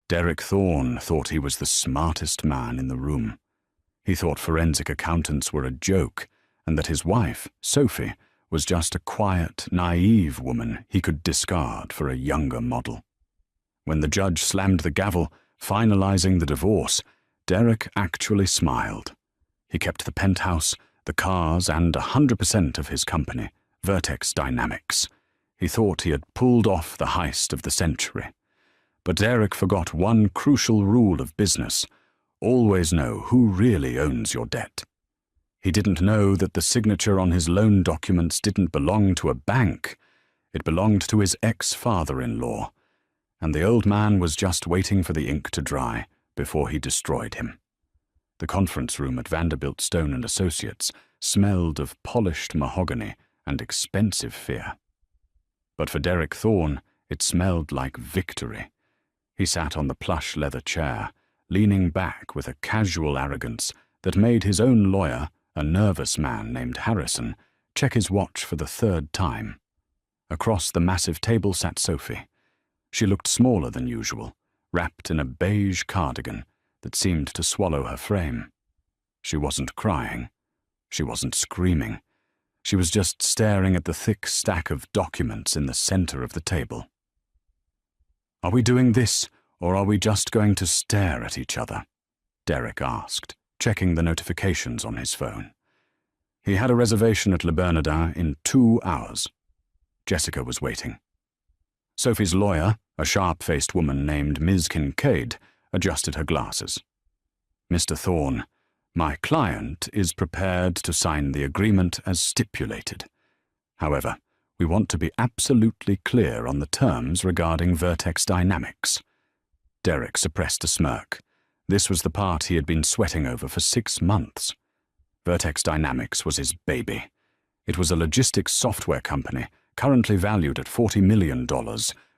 Derek Thorne thought he was the smartest man in the room. He thought forensic accountants were a joke, and that his wife, Sophie, was just a quiet, naive woman he could discard for a younger model. When the judge slammed the gavel, finalizing the divorce, Derek actually smiled. He kept the penthouse, the cars, and 100% of his company, Vertex Dynamics. He thought he had pulled off the heist of the century. But Derek forgot one crucial rule of business: always know who really owns your debt. He didn't know that the signature on his loan documents didn't belong to a bank. It belonged to his ex-father-in-law, and the old man was just waiting for the ink to dry before he destroyed him. The conference room at Vanderbilt Stone & Associates smelled of polished mahogany and expensive fear. But for Derek Thorne, it smelled like victory. He sat on the plush leather chair, leaning back with a casual arrogance that made his own lawyer, a nervous man named Harrison, check his watch for the third time. Across the massive table sat Sophie. She looked smaller than usual, wrapped in a beige cardigan that seemed to swallow her frame. She wasn't crying. She wasn't screaming. She was just staring at the thick stack of documents in the center of the table. "Are we doing this, or are we just going to stare at each other?" Derek asked, checking the notifications on his phone. He had a reservation at Le Bernardin in 2 hours. Jessica was waiting. Sophie's lawyer, a sharp-faced woman named Ms. Kincaid, adjusted her glasses. "Mr. Thorne, my client is prepared to sign the agreement as stipulated. However, we want to be absolutely clear on the terms regarding Vertex Dynamics." Derek suppressed a smirk. This was the part he had been sweating over for 6 months. Vertex Dynamics was his baby. It was a logistics software company currently valued at $40 million,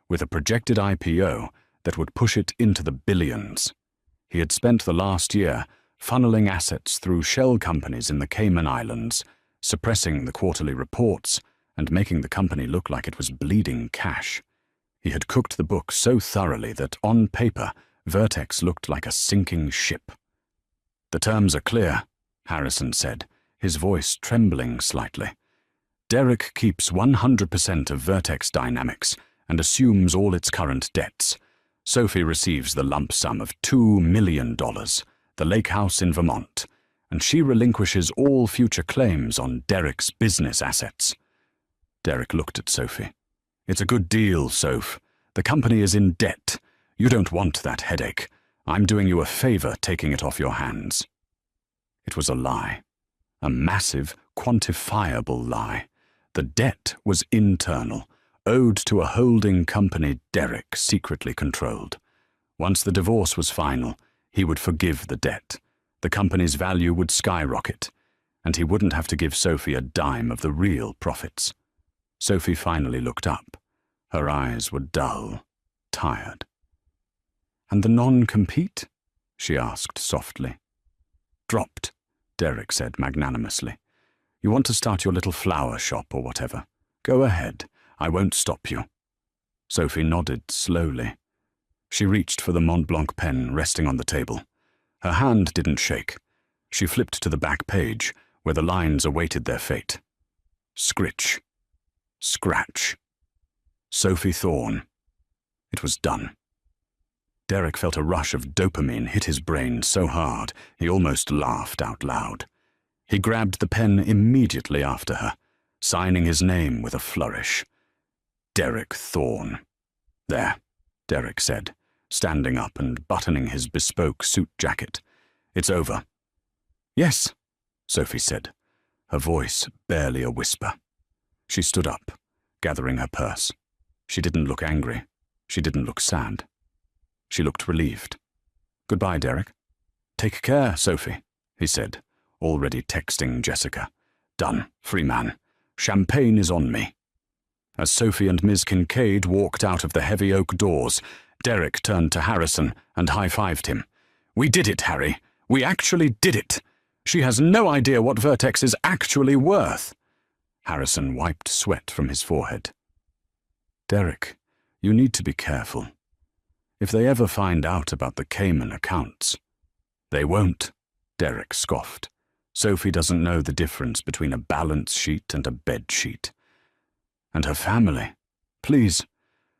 with a projected IPO that would push it into the billions. He had spent the last year funneling assets through shell companies in the Cayman Islands, suppressing the quarterly reports, and making the company look like it was bleeding cash. He had cooked the book so thoroughly that, on paper, Vertex looked like a sinking ship. "The terms are clear," Harrison said, his voice trembling slightly. "Derek keeps 100% of Vertex Dynamics and assumes all its current debts. Sophie receives the lump sum of $2 million, the lake house in Vermont, and she relinquishes all future claims on Derek's business assets." Derek looked at Sophie. "It's a good deal, Soph. The company is in debt. You don't want that headache. I'm doing you a favor taking it off your hands." It was a lie. A massive, quantifiable lie. The debt was internal, owed to a holding company Derek secretly controlled. Once the divorce was final, he would forgive the debt. The company's value would skyrocket, and he wouldn't have to give Sophie a dime of the real profits. Sophie finally looked up. Her eyes were dull, tired. "And the non-compete?" she asked softly. "Dropped," Derek said magnanimously. "You want to start your little flower shop or whatever? Go ahead. I won't stop you." Sophie nodded slowly. She reached for the Mont Blanc pen resting on the table. Her hand didn't shake. She flipped to the back page, where the lines awaited their fate. Scritch. Scratch. Sophie Thorne. It was done. Derek felt a rush of dopamine hit his brain so hard he almost laughed out loud. He grabbed the pen immediately after her, signing his name with a flourish. Derek Thorne. "There," Derek said, standing up and buttoning his bespoke suit jacket. "It's over." "Yes," Sophie said, her voice barely a whisper. She stood up, gathering her purse. She didn't look angry. She didn't look sad. She looked relieved. "Goodbye, Derek." "Take care, Sophie," he said, already texting Jessica. "Done, free man. Champagne is on me." As Sophie and Ms. Kincaid walked out of the heavy oak doors, Derek turned to Harrison and high-fived him. "We did it, Harry. We actually did it. She has no idea what Vertex is actually worth." Harrison wiped sweat from his forehead. "Derek, you need to be careful. If they ever find out about the Cayman accounts. They won't, Derek scoffed. Sophie doesn't know the difference between a balance sheet and a bed sheet. And her family. Please.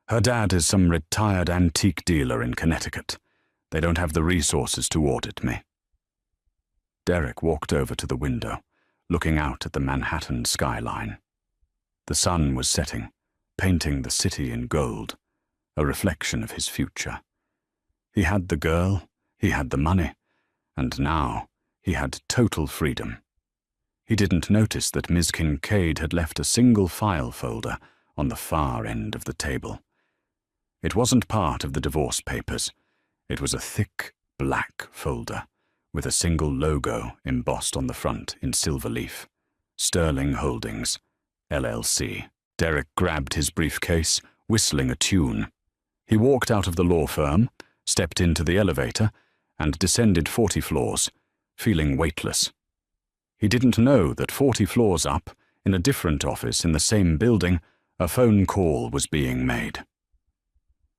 Her dad is some retired antique dealer in Connecticut. They don't have the resources to audit me. Derek walked over to the window, looking out at the Manhattan skyline. The sun was setting, painting the city in gold, a reflection of his future. He had the girl, he had the money, and now he had total freedom. He didn't notice that Ms. Kincaid had left a single file folder on the far end of the table. It wasn't part of the divorce papers. It was a thick, black folder with a single logo embossed on the front in silver leaf. Sterling Holdings, LLC. Derek grabbed his briefcase, whistling a tune. He walked out of the law firm, stepped into the elevator, and descended 40 floors, feeling weightless. He didn't know that 40 floors up, in a different office in the same building, a phone call was being made.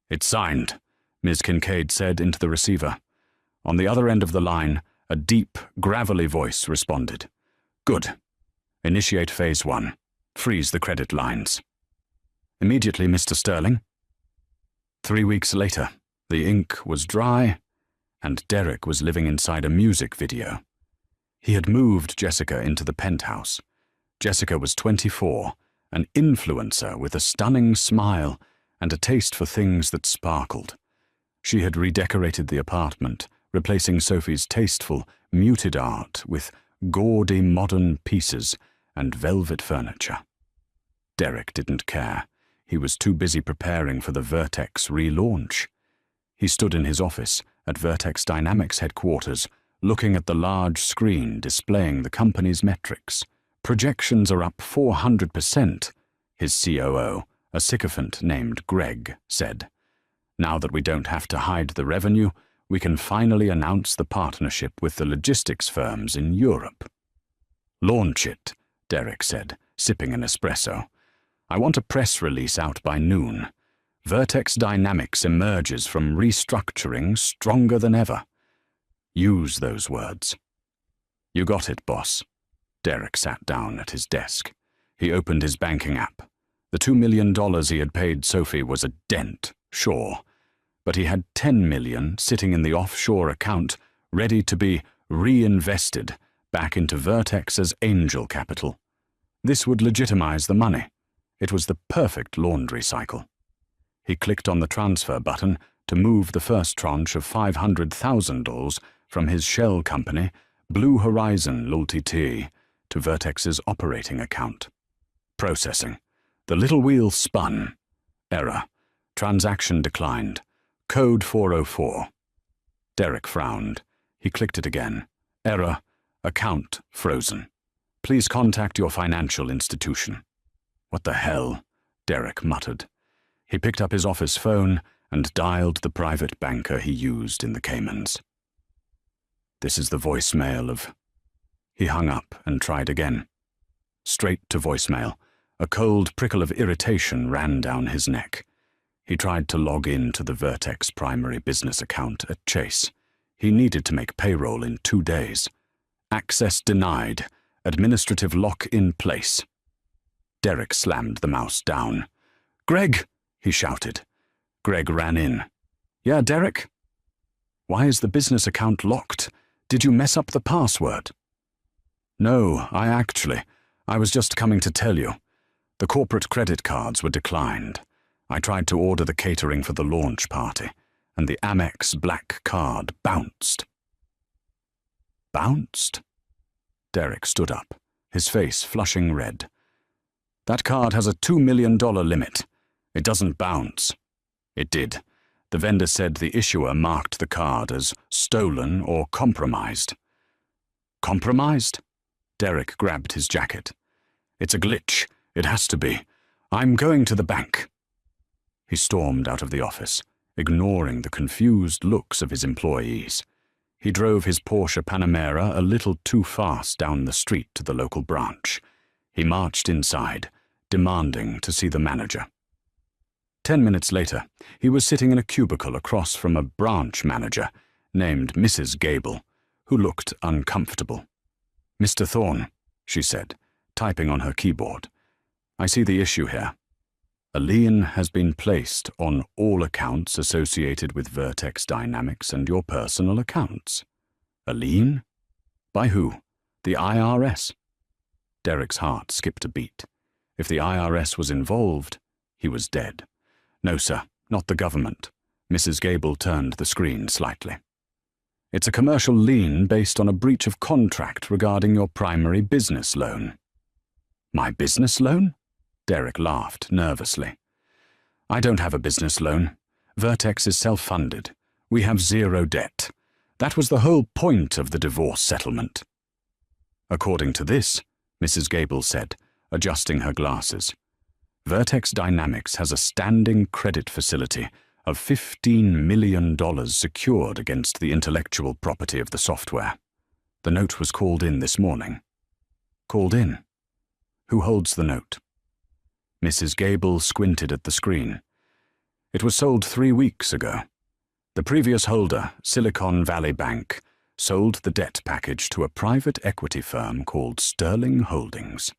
"It's signed," Ms. Kincaid said into the receiver. On the other end of the line, a deep, gravelly voice responded. "Good. Initiate phase 1. Freeze the credit lines." "Immediately, Mr. Sterling." 3 weeks later, the ink was dry, and Derek was living inside a music video. He had moved Jessica into the penthouse. Jessica was 24, an influencer with a stunning smile and a taste for things that sparkled. She had redecorated the apartment, replacing Sophie's tasteful, muted art with gaudy modern pieces and velvet furniture. Derek didn't care. He was too busy preparing for the Vertex relaunch. He stood in his office at Vertex Dynamics headquarters, looking at the large screen displaying the company's metrics. Projections are up 400%, his COO, a sycophant named Greg, said. Now that we don't have to hide the revenue, we can finally announce the partnership with the logistics firms in Europe. "Launch it," Derek said, sipping an espresso. "I want a press release out by noon. Vertex Dynamics emerges from restructuring stronger than ever." Use those words. "You got it, boss." Derek sat down at his desk. He opened his banking app. The $2 million he had paid Sophie was a dent, sure, but he had $10 million sitting in the offshore account, ready to be reinvested back into Vertex as angel capital. This would legitimize the money. It was the perfect laundry cycle. He clicked on the transfer button to move the first tranche of $500,000 from his shell company, Blue Horizon Ltd., to Vertex's operating account. Processing. The little wheel spun. Error. Transaction declined. Code 404. Derek frowned. He clicked it again. Error. Account frozen. Please contact your financial institution. What the hell? Derek muttered. He picked up his office phone and dialed the private banker he used in the Caymans. This is the voicemail of... He hung up and tried again. Straight to voicemail. A cold prickle of irritation ran down his neck. He tried to log in to the Vertex primary business account at Chase. He needed to make payroll in 2 days. Access denied. Administrative lock in place. Derek slammed the mouse down. "Greg!" he shouted. Greg ran in. "Yeah, Derek?" "Why is the business account locked? Did you mess up the password?" "No, I was just coming to tell you. The corporate credit cards were declined. I tried to order the catering for the launch party, and the Amex black card bounced." "Bounced?" Derek stood up, his face flushing red. "That card has a $2 million limit. It doesn't bounce." "It did. The vendor said the issuer marked the card as stolen or compromised." "Compromised?" Derek grabbed his jacket. "It's a glitch. It has to be. I'm going to the bank." He stormed out of the office, ignoring the confused looks of his employees. He drove his Porsche Panamera a little too fast down the street to the local branch. He marched inside, demanding to see the manager. 10 minutes later, he was sitting in a cubicle across from a branch manager named Mrs. Gable, who looked uncomfortable. "Mr. Thorne," she said, typing on her keyboard, "I see the issue here. A lien has been placed on all accounts associated with Vertex Dynamics and your personal accounts." "A lien? By who? The IRS?" Derek's heart skipped a beat. If the IRS was involved, he was dead. "No, sir, not the government." Mrs. Gable turned the screen slightly. "It's a commercial lien based on a breach of contract regarding your primary business loan." "My business loan?" Derek laughed nervously. "I don't have a business loan. Vertex is self-funded. We have zero debt. That was the whole point of the divorce settlement." "According to this," Mrs. Gable said, adjusting her glasses, "Vertex Dynamics has a standing credit facility of $15 million secured against the intellectual property of the software. The note was called in this morning." "Called in? Who holds the note?" Mrs. Gable squinted at the screen. "It was sold 3 weeks ago. The previous holder, Silicon Valley Bank, sold the debt package to a private equity firm called Sterling Holdings."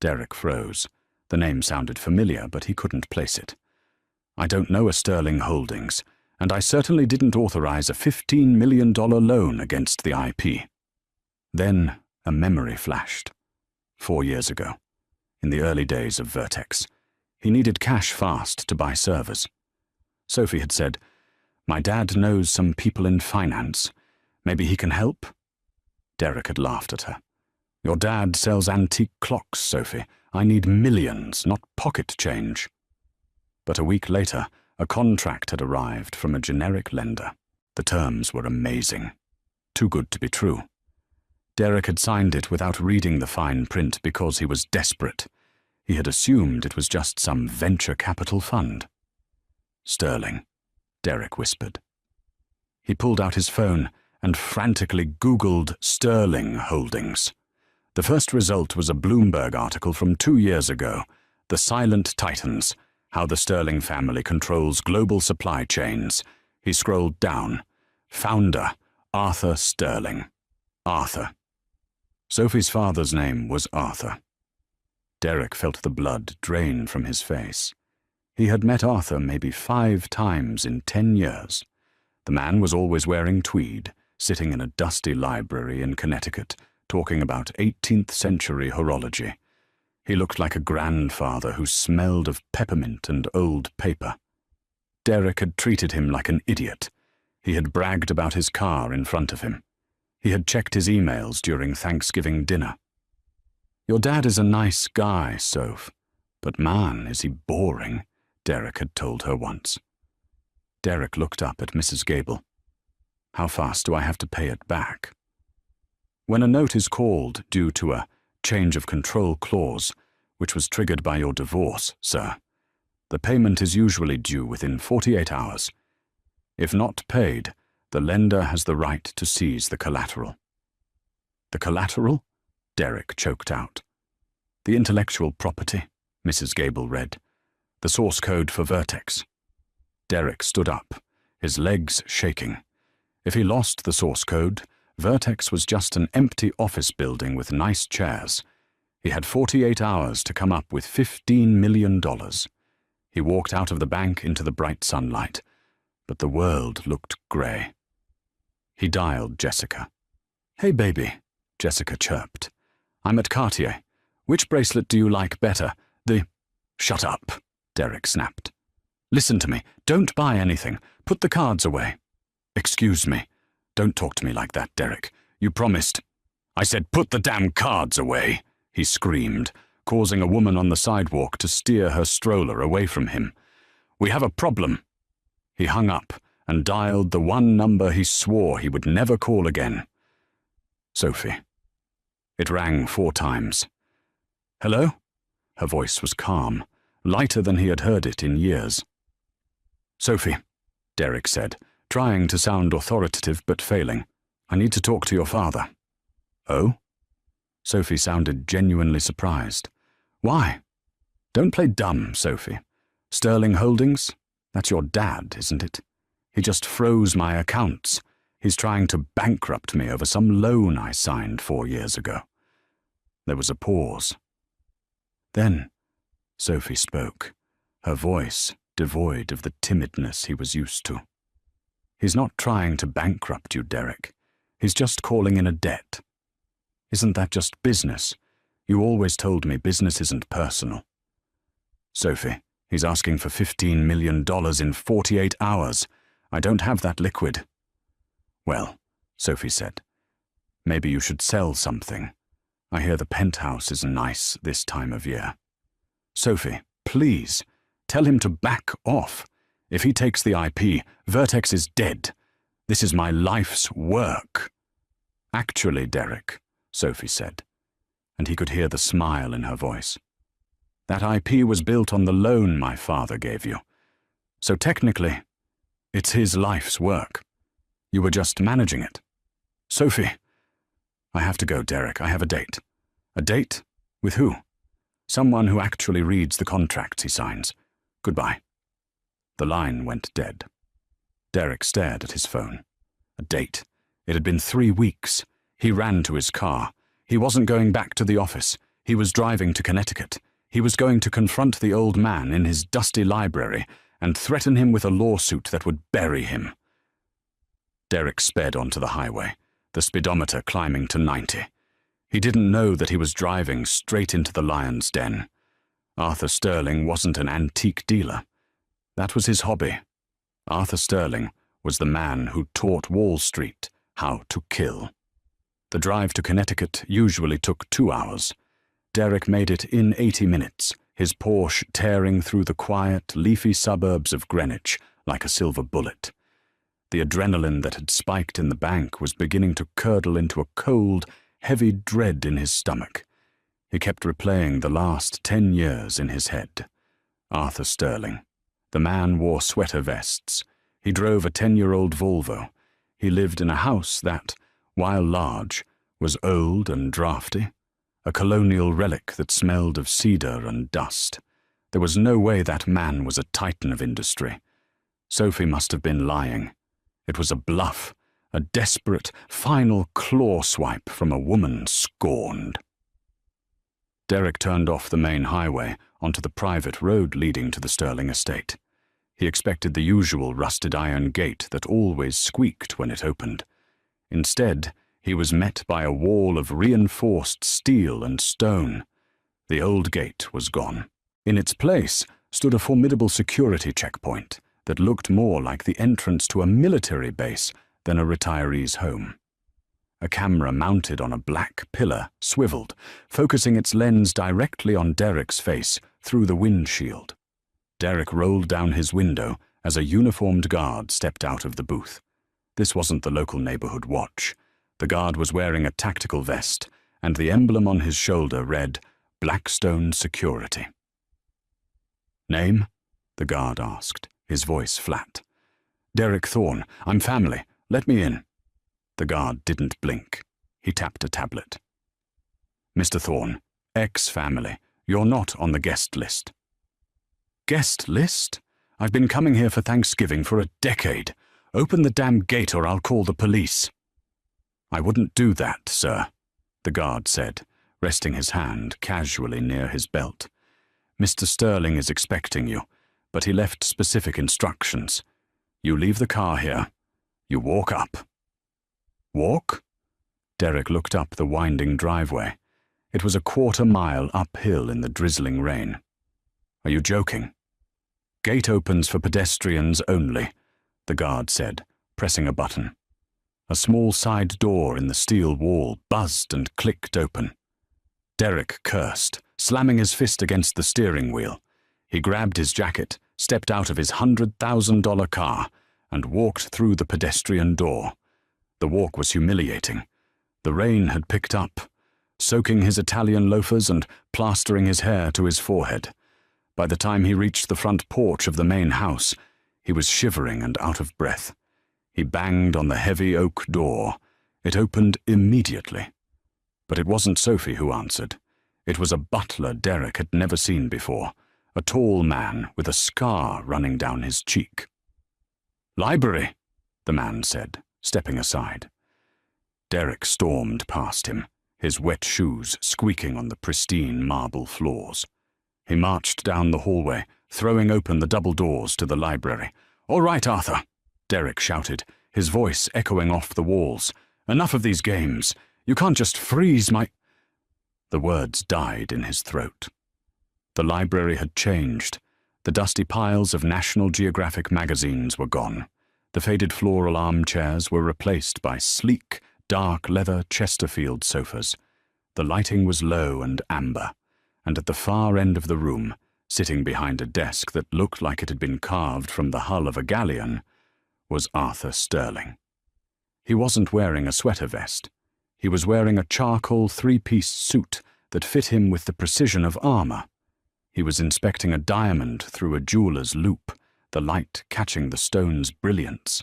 Derek froze. The name sounded familiar, but he couldn't place it. "I don't know a Sterling Holdings, and I certainly didn't authorize a $15 million loan against the IP." Then a memory flashed. 4 years ago, in the early days of Vertex, he needed cash fast to buy servers. Sophie had said, "My dad knows some people in finance. Maybe he can help?" Derek had laughed at her. "Your dad sells antique clocks, Sophie. I need millions, not pocket change." But a week later, a contract had arrived from a generic lender. The terms were amazing. Too good to be true. Derek had signed it without reading the fine print because he was desperate. He had assumed it was just some venture capital fund. "Sterling," Derek whispered. He pulled out his phone and frantically Googled Sterling Holdings. The first result was a Bloomberg article from 2 years ago, "The Silent Titans, How the Sterling Family Controls Global Supply Chains." He scrolled down. Founder, Arthur Sterling. Arthur. Sophie's father's name was Arthur. Derek felt the blood drain from his face. He had met Arthur maybe 5 times in 10 years. The man was always wearing tweed, sitting in a dusty library in Connecticut, talking about 18th century horology. He looked like a grandfather who smelled of peppermint and old paper. Derek had treated him like an idiot. He had bragged about his car in front of him. He had checked his emails during Thanksgiving dinner. "Your dad is a nice guy, Soph, but man, is he boring," Derek had told her once. Derek looked up at Mrs. Gable. "How fast do I have to pay it back?" "When a note is called due to a change of control clause, which was triggered by your divorce, sir, the payment is usually due within 48 hours. If not paid, the lender has the right to seize the collateral." "The collateral?" Derek choked out. "The intellectual property," Mrs. Gable read. "The source code for Vertex." Derek stood up, his legs shaking. If he lost the source code, Vertex was just an empty office building with nice chairs. He had 48 hours to come up with $15 million. He walked out of the bank into the bright sunlight, but the world looked grey. He dialed Jessica. "Hey, baby," Jessica chirped. "I'm at Cartier. Which bracelet do you like better? The—" "Shut up," Derek snapped. "Listen to me. Don't buy anything. Put the cards away." "Excuse me. Don't talk to me like that, Derek. You promised—" "I said put the damn cards away," he screamed, causing a woman on the sidewalk to steer her stroller away from him. "We have a problem." He hung up and dialed the one number he swore he would never call again. Sophie. It rang 4 times. "Hello?" Her voice was calm, lighter than he had heard it in years. "Sophie," Derek said, trying to sound authoritative but failing. "I need to talk to your father." "Oh?" Sophie sounded genuinely surprised. "Why?" "Don't play dumb, Sophie. Sterling Holdings? That's your dad, isn't it? He just froze my accounts. He's trying to bankrupt me over some loan I signed 4 years ago." There was a pause. Then Sophie spoke, her voice devoid of the timidness he was used to. "He's not trying to bankrupt you, Derek. He's just calling in a debt. Isn't that just business? You always told me business isn't personal." "Sophie, he's asking for $15 million in 48 hours. I don't have that liquid." "Well," Sophie said, "maybe you should sell something. I hear the penthouse is nice this time of year." "Sophie, please, tell him to back off. If he takes the IP, Vertex is dead. This is my life's work." "Actually, Derek," Sophie said, and he could hear the smile in her voice, "that IP was built on the loan my father gave you. So technically, it's his life's work. You were just managing it." "Sophie." "I have to go, Derek. I have a date." "A date? With who?" "Someone who actually reads the contracts he signs. Goodbye." The line went dead. Derek stared at his phone. A date. It had been 3 weeks. He ran to his car. He wasn't going back to the office. He was driving to Connecticut. He was going to confront the old man in his dusty library and threaten him with a lawsuit that would bury him. Derek sped onto the highway, the speedometer climbing to 90. He didn't know that he was driving straight into the lion's den. Arthur Sterling wasn't an antique dealer. That was his hobby. Arthur Sterling was the man who taught Wall Street how to kill. The drive to Connecticut usually took 2 hours. Derek made it in 80 minutes, his Porsche tearing through the quiet, leafy suburbs of Greenwich like a silver bullet. The adrenaline that had spiked in the bank was beginning to curdle into a cold, heavy dread in his stomach. He kept replaying the last 10 years in his head. Arthur Sterling. The man wore sweater vests. He drove a 10-year-old Volvo. He lived in a house that, while large, was old and drafty, a colonial relic that smelled of cedar and dust. There was no way that man was a titan of industry. Sophie must have been lying. It was a bluff, a desperate, final claw swipe from a woman scorned. Derek turned off the main highway onto the private road leading to the Sterling estate. He expected the usual rusted iron gate that always squeaked when it opened. Instead, he was met by a wall of reinforced steel and stone. The old gate was gone. In its place stood a formidable security checkpoint that looked more like the entrance to a military base than a retiree's home. A camera mounted on a black pillar swiveled, focusing its lens directly on Derek's face through the windshield. Derek rolled down his window as a uniformed guard stepped out of the booth. This wasn't the local neighborhood watch. The guard was wearing a tactical vest, and the emblem on his shoulder read, "Blackstone Security." "Name?" the guard asked, his voice flat. "Derek Thorne. I'm family. Let me in." The guard didn't blink. He tapped a tablet. "Mr. Thorne, ex-family. You're not on the guest list." "Guest list? I've been coming here for Thanksgiving for a decade. Open the damn gate or I'll call the police." "I wouldn't do that, sir," the guard said, resting his hand casually near his belt. "Mr. Sterling is expecting you, but he left specific instructions. You leave the car here. You walk up." "Walk?" Derek looked up the winding driveway. It was a 1/4 mile uphill in the drizzling rain. "Are you joking?" "Gate opens for pedestrians only," the guard said, pressing a button. A small side door in the steel wall buzzed and clicked open. Derek cursed, slamming his fist against the steering wheel. He grabbed his jacket, stepped out of his $100,000 car, and walked through the pedestrian door. The walk was humiliating. The rain had picked up, soaking his Italian loafers and plastering his hair to his forehead. By the time he reached the front porch of the main house, he was shivering and out of breath. He banged on the heavy oak door. It opened immediately. But it wasn't Sophie who answered. It was a butler Derek had never seen before, a tall man with a scar running down his cheek. "Library," the man said, stepping aside. Derek stormed past him, his wet shoes squeaking on the pristine marble floors. He marched down the hallway, throwing open the double doors to the library. "All right, Arthur," Derek shouted, his voice echoing off the walls. "Enough of these games. You can't just freeze my—" The words died in his throat. The library had changed. The dusty piles of National Geographic magazines were gone. The faded floral armchairs were replaced by sleek, dark leather Chesterfield sofas. The lighting was low and amber, and at the far end of the room, sitting behind a desk that looked like it had been carved from the hull of a galleon, was Arthur Sterling. He wasn't wearing a sweater vest. He was wearing a charcoal three-piece suit that fit him with the precision of armor. He was inspecting a diamond through a jeweler's loupe, the light catching the stone's brilliance.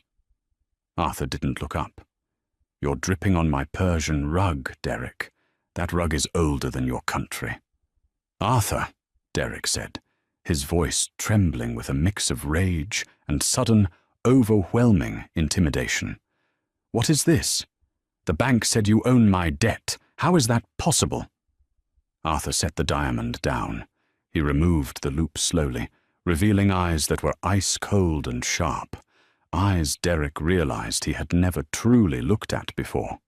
Arthur didn't look up. "You're dripping on my Persian rug, Derek. That rug is older than your country." "Arthur," Derek said, his voice trembling with a mix of rage and sudden, overwhelming intimidation. "What is this? The bank said you own my debt. How is that possible?" Arthur set the diamond down. He removed the loupe slowly, revealing eyes that were ice-cold and sharp, eyes Derek realized he had never truly looked at before.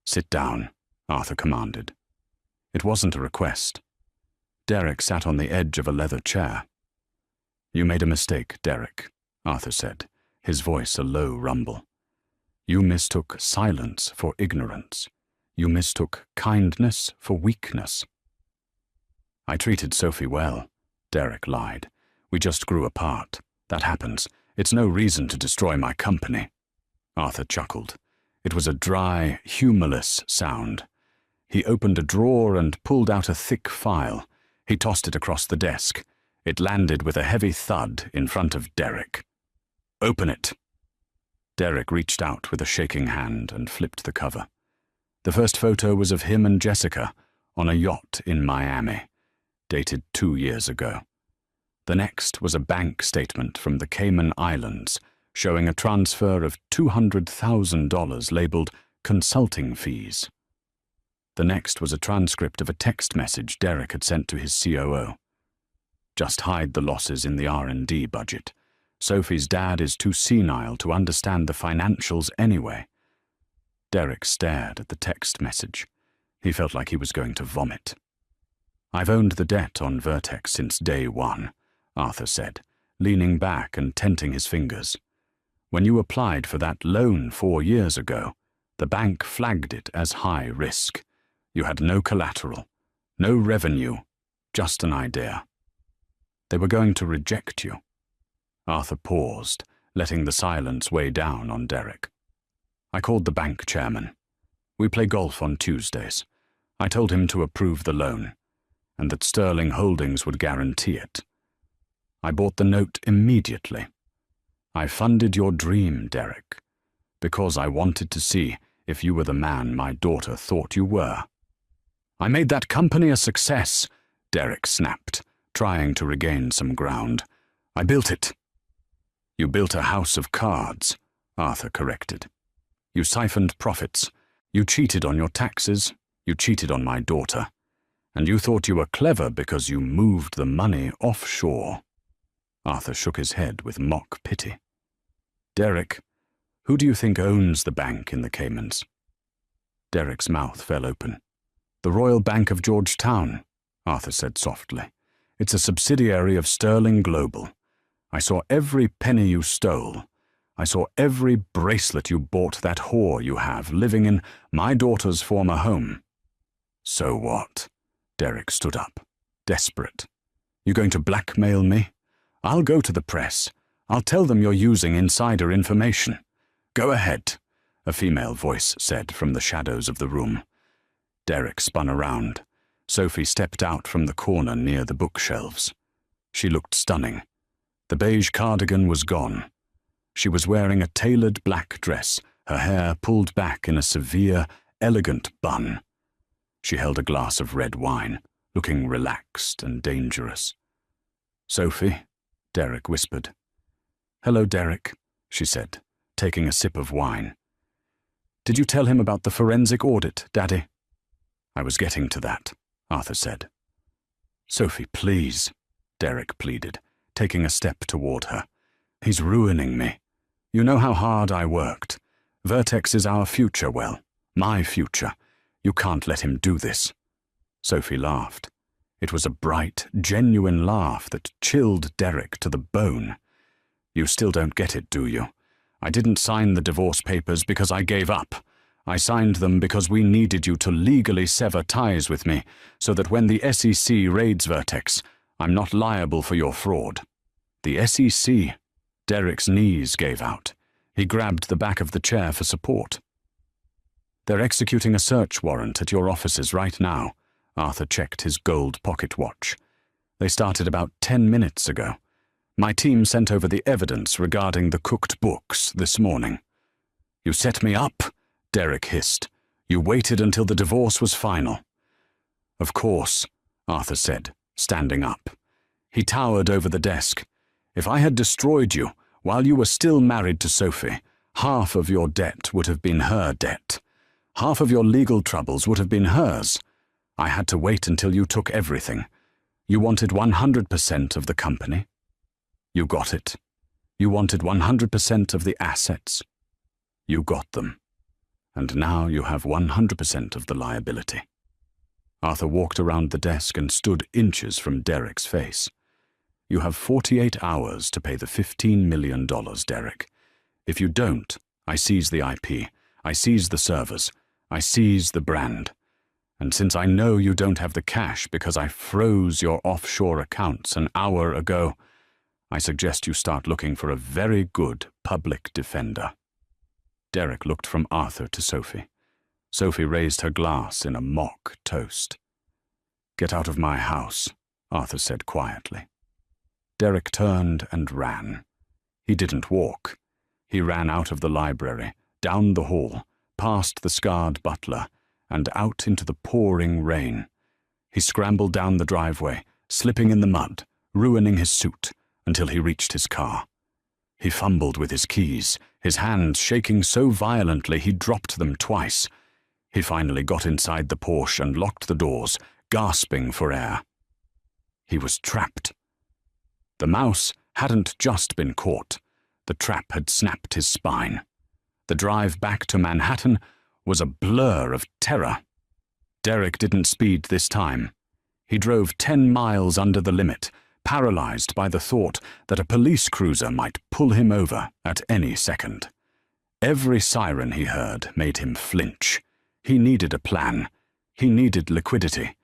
"Sit down," Arthur commanded. It wasn't a request. Derek sat on the edge of a leather chair. "You made a mistake, Derek," Arthur said, his voice a low rumble. "You mistook silence for ignorance. You mistook kindness for weakness." "I treated Sophie well," Derek lied. "We just grew apart. That happens. It's no reason to destroy my company." Arthur chuckled. It was a dry, humorless sound. He opened a drawer and pulled out a thick file. He tossed it across the desk. It landed with a heavy thud in front of Derek. "Open it." Derek reached out with a shaking hand and flipped the cover. The first photo was of him and Jessica on a yacht in Miami, dated 2 years ago. The next was a bank statement from the Cayman Islands showing a transfer of $200,000 labeled consulting fees. The next was a transcript of a text message Derek had sent to his COO. "Just hide the losses in the R&D budget. Sophie's dad is too senile to understand the financials anyway." Derek stared at the text message. He felt like he was going to vomit. "I've owned the debt on Vertex since day one," Arthur said, leaning back and tenting his fingers. "When you applied for that loan 4 years ago, the bank flagged it as high risk. You had no collateral, no revenue, just an idea. They were going to reject you." Arthur paused, letting the silence weigh down on Derek. "I called the bank chairman. We play golf on Tuesdays. I told him to approve the loan, and that Sterling Holdings would guarantee it. I bought the note immediately. I funded your dream, Derek, because I wanted to see if you were the man my daughter thought you were." "I made that company a success," Derek snapped, trying to regain some ground. "I built it." "You built a house of cards," Arthur corrected. "You siphoned profits. You cheated on your taxes. You cheated on my daughter. And you thought you were clever because you moved the money offshore." Arthur shook his head with mock pity. "Derek, who do you think owns the bank in the Caymans?" Derek's mouth fell open. "The Royal Bank of Georgetown," Arthur said softly. "It's a subsidiary of Sterling Global. I saw every penny you stole. I saw every bracelet you bought that whore you have living in my daughter's former home." "So what?" Derek stood up, desperate. "You going to blackmail me? I'll go to the press. I'll tell them you're using insider information." "Go ahead," a female voice said from the shadows of the room. Derek spun around. Sophie stepped out from the corner near the bookshelves. She looked stunning. The beige cardigan was gone. She was wearing a tailored black dress, her hair pulled back in a severe, elegant bun. She held a glass of red wine, looking relaxed and dangerous. "Sophie," Derek whispered. "Hello, Derek," she said, taking a sip of wine. "Did you tell him about the forensic audit, Daddy?" "I was getting to that," Arthur said. "Sophie, please," Derek pleaded, taking a step toward her. "He's ruining me. You know how hard I worked. Vertex is our future, well, my future. You can't let him do this." Sophie laughed. It was a bright, genuine laugh that chilled Derek to the bone. "You still don't get it, do you? I didn't sign the divorce papers because I gave up. I signed them because we needed you to legally sever ties with me, so that when the SEC raids Vertex, I'm not liable for your fraud." "The SEC?" Derek's knees gave out. He grabbed the back of the chair for support. "They're executing a search warrant at your offices right now." Arthur checked his gold pocket watch. "They started about 10 minutes ago. My team sent over the evidence regarding the cooked books this morning." "You set me up," Derek hissed. "You waited until the divorce was final." "Of course," Arthur said, standing up. He towered over the desk. "If I had destroyed you while you were still married to Sophie, half of your debt would have been her debt. Half of your legal troubles would have been hers. I had to wait until you took everything. You wanted 100% of the company. You got it. You wanted 100% of the assets. You got them. And now you have 100% of the liability." Arthur walked around the desk and stood inches from Derek's face. "You have 48 hours to pay the $15 million, Derek. If you don't, I seize the IP, I seize the servers, I seize the brand. And since I know you don't have the cash because I froze your offshore accounts an hour ago, I suggest you start looking for a very good public defender." Derek looked from Arthur to Sophie. Sophie raised her glass in a mock toast. "Get out of my house," Arthur said quietly. Derek turned and ran. He didn't walk. He ran out of the library, down the hall, past the scarred butler, and out into the pouring rain. He scrambled down the driveway, slipping in the mud, ruining his suit, until he reached his car. He fumbled with his keys, his hands shaking so violently he dropped them twice. He finally got inside the Porsche and locked the doors, gasping for air. He was trapped. The mouse hadn't just been caught. The trap had snapped his spine. The drive back to Manhattan was a blur of terror. Derek didn't speed this time. He drove 10 miles under the limit, paralyzed by the thought that a police cruiser might pull him over at any second. Every siren he heard made him flinch. He needed a plan. He needed liquidity.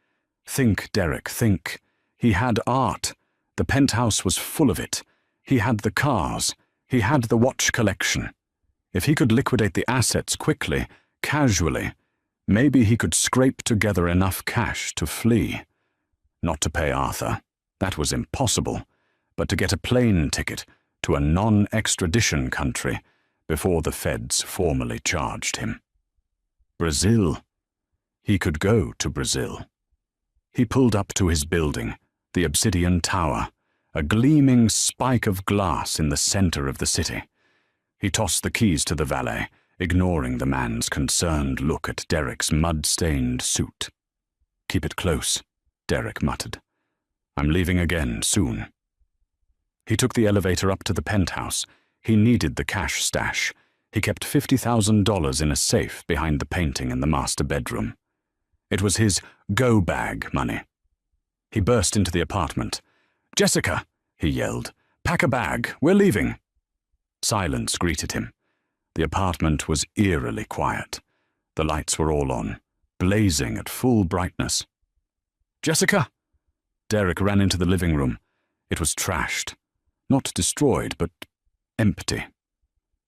Think, Derek, think. He had art. The penthouse was full of it. He had the cars. He had the watch collection. If he could liquidate the assets quickly, casually, maybe he could scrape together enough cash to flee. Not to pay Arthur. That was impossible. But to get a plane ticket to a non-extradition country before the feds formally charged him. Brazil. He could go to Brazil. He pulled up to his building, the Obsidian Tower, a gleaming spike of glass in the center of the city. He tossed the keys to the valet, ignoring the man's concerned look at Derek's mud-stained suit. "Keep it close," Derek muttered. "I'm leaving again soon." He took the elevator up to the penthouse. He needed the cash stash. He kept $50,000 in a safe behind the painting in the master bedroom. It was his go-bag money. He burst into the apartment. "Jessica," he yelled, "pack a bag. We're leaving." Silence greeted him. The apartment was eerily quiet. The lights were all on, blazing at full brightness. "Jessica!" Derek ran into the living room. It was trashed. Not destroyed, but empty.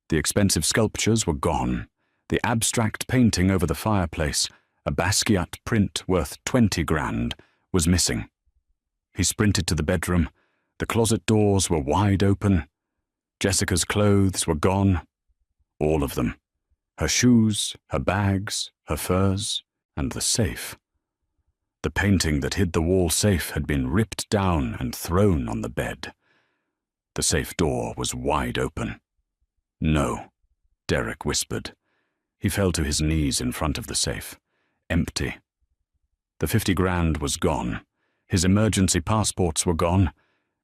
The expensive sculptures were gone. The abstract painting over the fireplace, a Basquiat print worth 20 grand, was missing. He sprinted to the bedroom. The closet doors were wide open. Jessica's clothes were gone. All of them. Her shoes, her bags, her furs, and the safe. The painting that hid the wall safe had been ripped down and thrown on the bed. The safe door was wide open. "No," Derek whispered. He fell to his knees in front of the safe. Empty. The 50 grand was gone. His emergency passports were gone.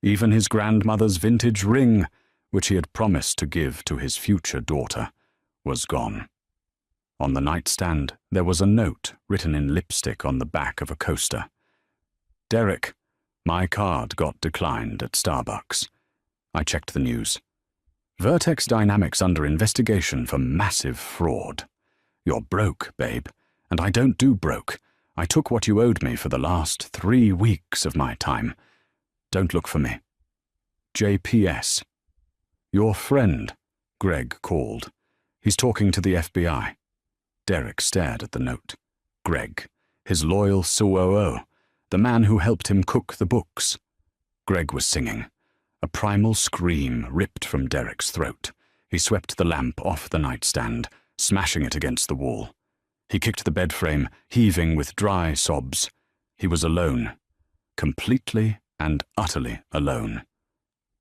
Even his grandmother's vintage ring, which he had promised to give to his future daughter, was gone. On the nightstand, there was a note written in lipstick on the back of a coaster. "Derek, my card got declined at Starbucks." I checked the news. "Vertex Dynamics under investigation for massive fraud." "You're broke, babe, and I don't do broke. I took what you owed me for the last 3 weeks of my time. Don't look for me." JPS. "Your friend," Greg called. "He's talking to the FBI." Derek stared at the note. Greg, his loyal COO, the man who helped him cook the books. Greg was singing. A primal scream ripped from Derek's throat. He swept the lamp off the nightstand, smashing it against the wall. He kicked the bed frame, heaving with dry sobs. He was alone. Completely and utterly alone.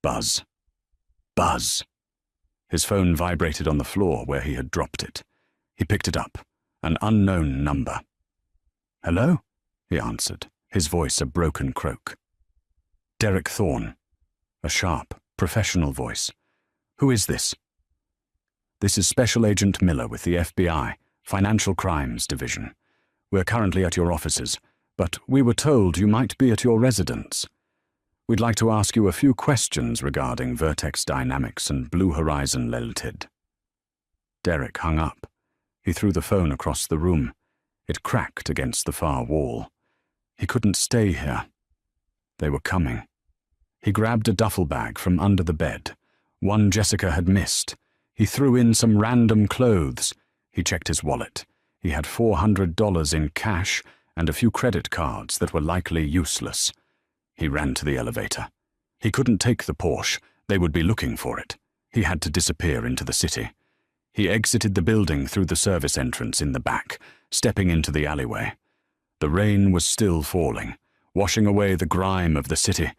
Buzz. Buzz. His phone vibrated on the floor where he had dropped it. He picked it up. An unknown number. "Hello?" he answered, his voice a broken croak. "Derek Thorne." A sharp, professional voice. "Who is this?" "This is Special Agent Miller with the FBI, Financial Crimes Division. We're currently at your offices, but we were told you might be at your residence. We'd like to ask you a few questions regarding Vertex Dynamics and Blue Horizon Limited." Derek hung up. He threw the phone across the room. It cracked against the far wall. He couldn't stay here. They were coming. He grabbed a duffel bag from under the bed. One Jessica had missed. He threw in some random clothes. He checked his wallet. He had $400 in cash and a few credit cards that were likely useless. He ran to the elevator. He couldn't take the Porsche. They would be looking for it. He had to disappear into the city. He exited the building through the service entrance in the back, stepping into the alleyway. The rain was still falling, washing away the grime of the city,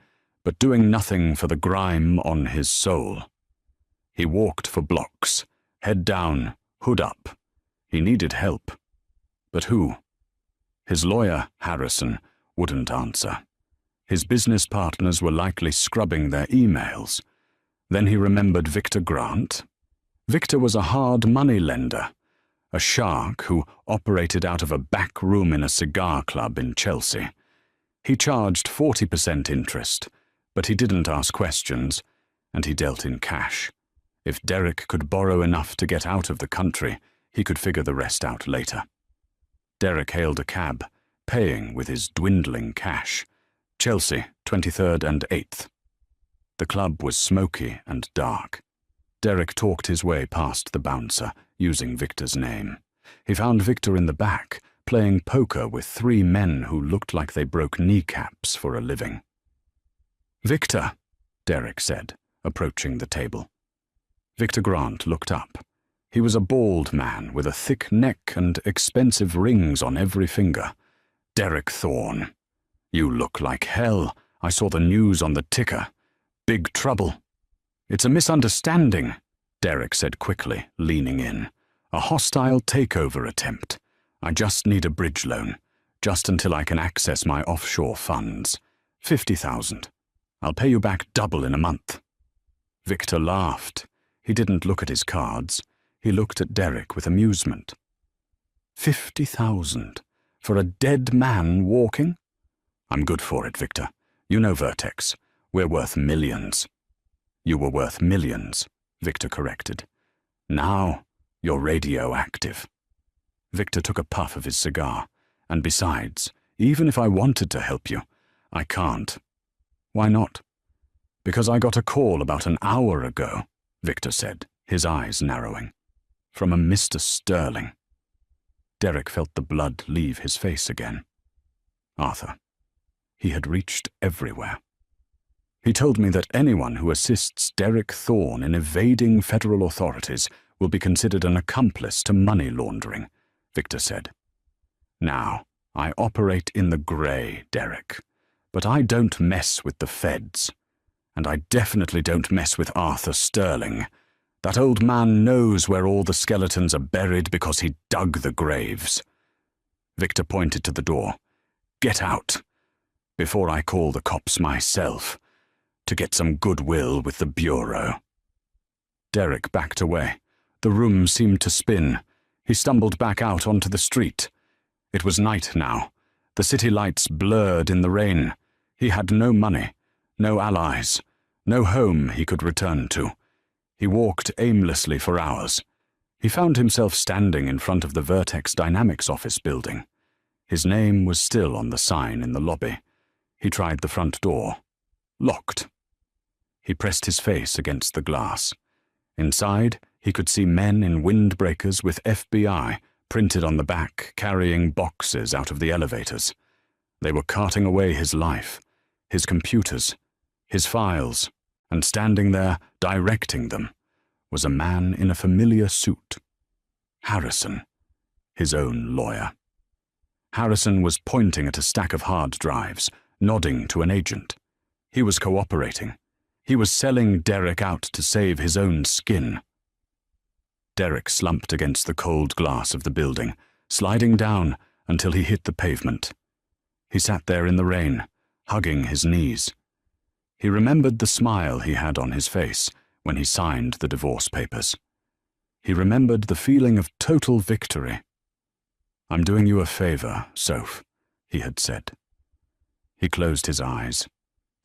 but doing nothing for the grime on his soul. He walked for blocks, head down, hood up. He needed help. But who? His lawyer, Harrison, wouldn't answer. His business partners were likely scrubbing their emails. Then he remembered Victor Grant. Victor was a hard money lender, a shark who operated out of a back room in a cigar club in Chelsea. He charged 40% interest, but he didn't ask questions, and he dealt in cash. If Derek could borrow enough to get out of the country, he could figure the rest out later. Derek hailed a cab, paying with his dwindling cash. Chelsea, 23rd and 8th. The club was smoky and dark. Derek talked his way past the bouncer, using Victor's name. He found Victor in the back, playing poker with 3 men who looked like they broke kneecaps for a living. "Victor," Derek said, approaching the table. Victor Grant looked up. He was a bald man with a thick neck and expensive rings on every finger. "Derek Thorne. You look like hell. I saw the news on the ticker. Big trouble." "It's a misunderstanding," Derek said quickly, leaning in. "A hostile takeover attempt. I just need a bridge loan, just until I can access my offshore funds. 50,000. I'll pay you back double in a month." Victor laughed. He didn't look at his cards. He looked at Derek with amusement. 50,000 for a dead man walking? "I'm good for it, Victor. You know Vertex. We're worth millions." "You were worth millions," Victor corrected. "Now you're radioactive." Victor took a puff of his cigar. "And besides, even if I wanted to help you, I can't." "Why not?" "Because I got a call about an hour ago," Victor said, his eyes narrowing. "From a Mr. Sterling." Derek felt the blood leave his face again. Arthur. He had reached everywhere. "He told me that anyone who assists Derek Thorne in evading federal authorities will be considered an accomplice to money laundering," Victor said. "Now, I operate in the grey, Derek, but I don't mess with the feds. And I definitely don't mess with Arthur Sterling. That old man knows where all the skeletons are buried because he dug the graves. Victor pointed to the door. Get out, before I call the cops myself, to get some goodwill with the Bureau. Derek backed away. The room seemed to spin. He stumbled back out onto the street. It was night now. The city lights blurred in the rain. He had no money, no allies, no home he could return to. He walked aimlessly for hours. He found himself standing in front of the Vertex Dynamics office building. His name was still on the sign in the lobby. He tried the front door. Locked. He pressed his face against the glass. Inside, he could see men in windbreakers with FBI printed on the back, carrying boxes out of the elevators. They were carting away his life, his computers, his files, and standing there, directing them, was a man in a familiar suit. Harrison, his own lawyer. Harrison was pointing at a stack of hard drives, nodding to an agent. He was cooperating. He was selling Derek out to save his own skin. Derek slumped against the cold glass of the building, sliding down until he hit the pavement. He sat there in the rain, hugging his knees. He remembered the smile he had on his face when he signed the divorce papers. He remembered the feeling of total victory. "I'm doing you a favor, Soph," he had said. He closed his eyes.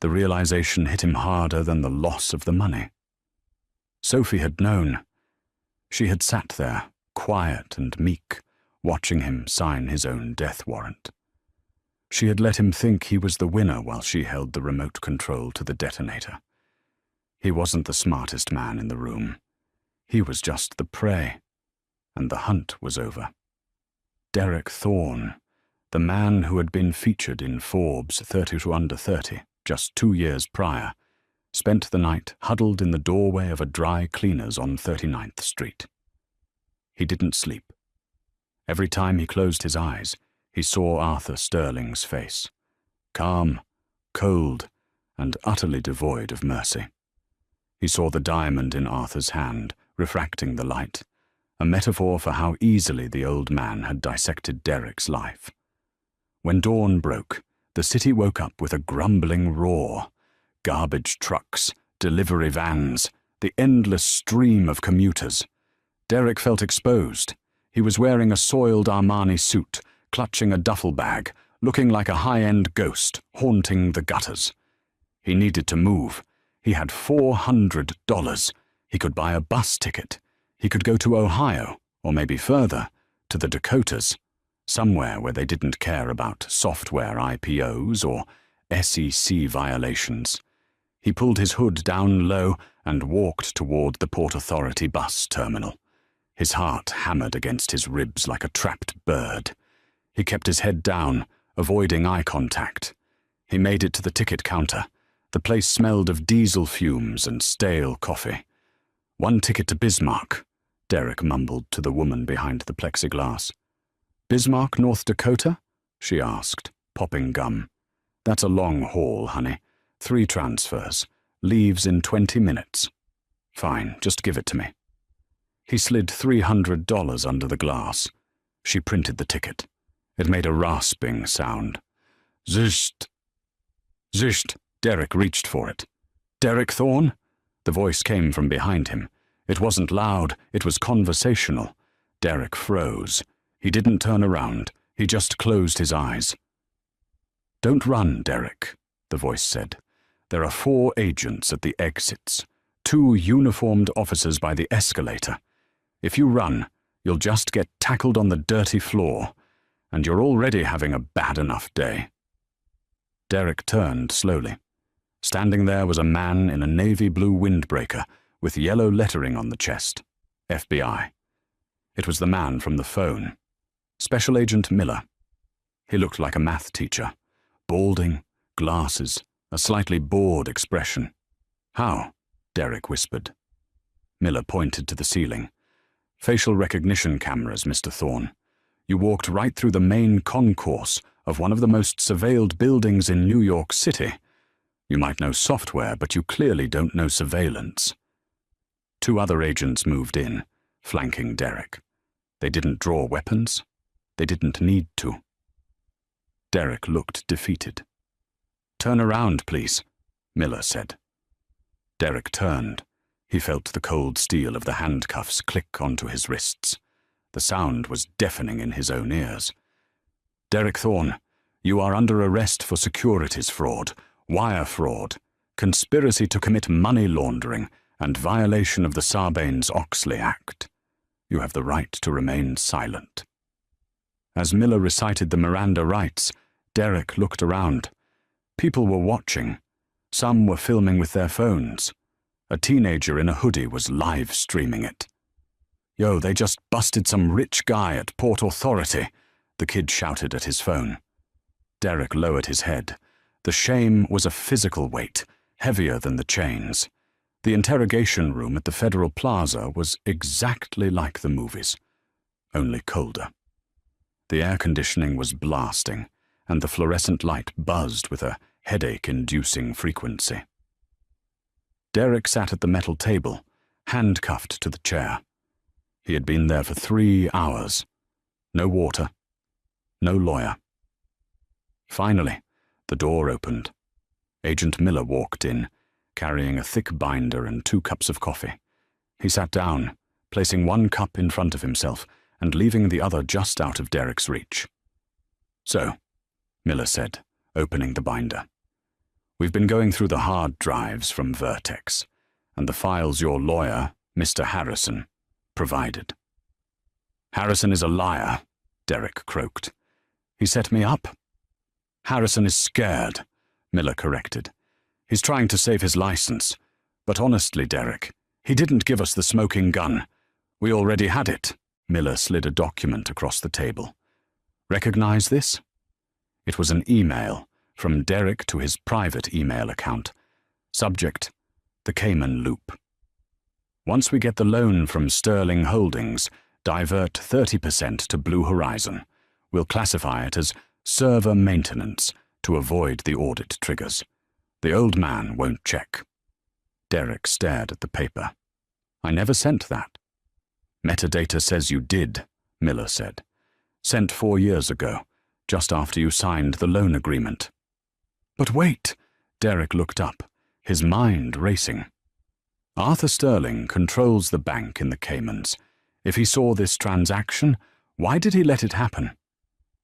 The realization hit him harder than the loss of the money. Sophie had known. She had sat there, quiet and meek, watching him sign his own death warrant. She had let him think he was the winner while she held the remote control to the detonator. He wasn't the smartest man in the room. He was just the prey, and the hunt was over. Derek Thorne, the man who had been featured in Forbes 30 to Under 30 just 2 years prior, spent the night huddled in the doorway of a dry cleaner's on 39th Street. He didn't sleep. Every time he closed his eyes, he saw Arthur Sterling's face, calm, cold, and utterly devoid of mercy. He saw the diamond in Arthur's hand, refracting the light, a metaphor for how easily the old man had dissected Derek's life. When dawn broke, the city woke up with a grumbling roar. Garbage trucks, delivery vans, the endless stream of commuters. Derek felt exposed. He was wearing a soiled Armani suit, clutching a duffel bag, looking like a high-end ghost, haunting the gutters. He needed to move. He had $400. He could buy a bus ticket. He could go to Ohio, or maybe further, to the Dakotas, somewhere where they didn't care about software IPOs or SEC violations. He pulled his hood down low and walked toward the Port Authority bus terminal. His heart hammered against his ribs like a trapped bird. He kept his head down, avoiding eye contact. He made it to the ticket counter. The place smelled of diesel fumes and stale coffee. "One ticket to Bismarck," Derek mumbled to the woman behind the plexiglass. "Bismarck, North Dakota?" she asked, popping gum. "That's a long haul, honey. 3 transfers. Leaves in 20 minutes. Fine, just give it to me." He slid $300 under the glass. She printed the ticket. It made a rasping sound. "Zisht." "Zisht." Derek reached for it. "Derek Thorne?" The voice came from behind him. It wasn't loud, it was conversational. Derek froze. He didn't turn around. He just closed his eyes. "Don't run, Derek," the voice said. "There are 4 agents at the exits, 2 uniformed officers by the escalator. If you run, you'll just get tackled on the dirty floor, and you're already having a bad enough day." Derek turned slowly. Standing there was a man in a navy blue windbreaker with yellow lettering on the chest. FBI. It was the man from the phone. Special Agent Miller. He looked like a math teacher. Balding, glasses, a slightly bored expression. "How?" Derek whispered. Miller pointed to the ceiling. "Facial recognition cameras, Mr. Thorne. You walked right through the main concourse of one of the most surveilled buildings in New York City. You might know software, but you clearly don't know surveillance. 2 other agents moved in, flanking Derek. They didn't draw weapons. They didn't need to. Derek looked defeated. "Turn around, please," Miller said. Derek turned. He felt the cold steel of the handcuffs click onto his wrists. The sound was deafening in his own ears. "Derek Thorne, you are under arrest for securities fraud, wire fraud, conspiracy to commit money laundering, and violation of the Sarbanes-Oxley Act. You have the right to remain silent." As Miller recited the Miranda rights, Derek looked around. People were watching. Some were filming with their phones. A teenager in a hoodie was live streaming it. "Yo, they just busted some rich guy at Port Authority," the kid shouted at his phone. Derek lowered his head. The shame was a physical weight, heavier than the chains. The interrogation room at the Federal Plaza was exactly like the movies, only colder. The air conditioning was blasting, and the fluorescent light buzzed with a headache-inducing frequency. Derek sat at the metal table, handcuffed to the chair. He had been there for 3 hours. No water, no lawyer. Finally, the door opened. Agent Miller walked in, carrying a thick binder and 2 cups of coffee. He sat down, placing 1 cup in front of himself and leaving the other just out of Derek's reach. "So," Miller said, opening the binder, "we've been going through the hard drives from Vertex, and the files your lawyer, Mr. Harrison, provided." "Harrison is a liar," Derek croaked. "He set me up." "Harrison is scared," Miller corrected. "He's trying to save his license. But honestly, Derek, he didn't give us the smoking gun. We already had it." Miller slid a document across the table. "Recognize this?" It was an email from Derek to his private email account. Subject: The Cayman Loop. "Once we get the loan from Sterling Holdings, divert 30% to Blue Horizon. We'll classify it as server maintenance to avoid the audit triggers. The old man won't check." Derek stared at the paper. "I never sent that." "Metadata says you did," Miller said. "Sent 4 years ago, just after you signed the loan agreement." "But wait," Derek looked up, his mind racing. "Arthur Sterling controls the bank in the Caymans. If he saw this transaction, why did he let it happen?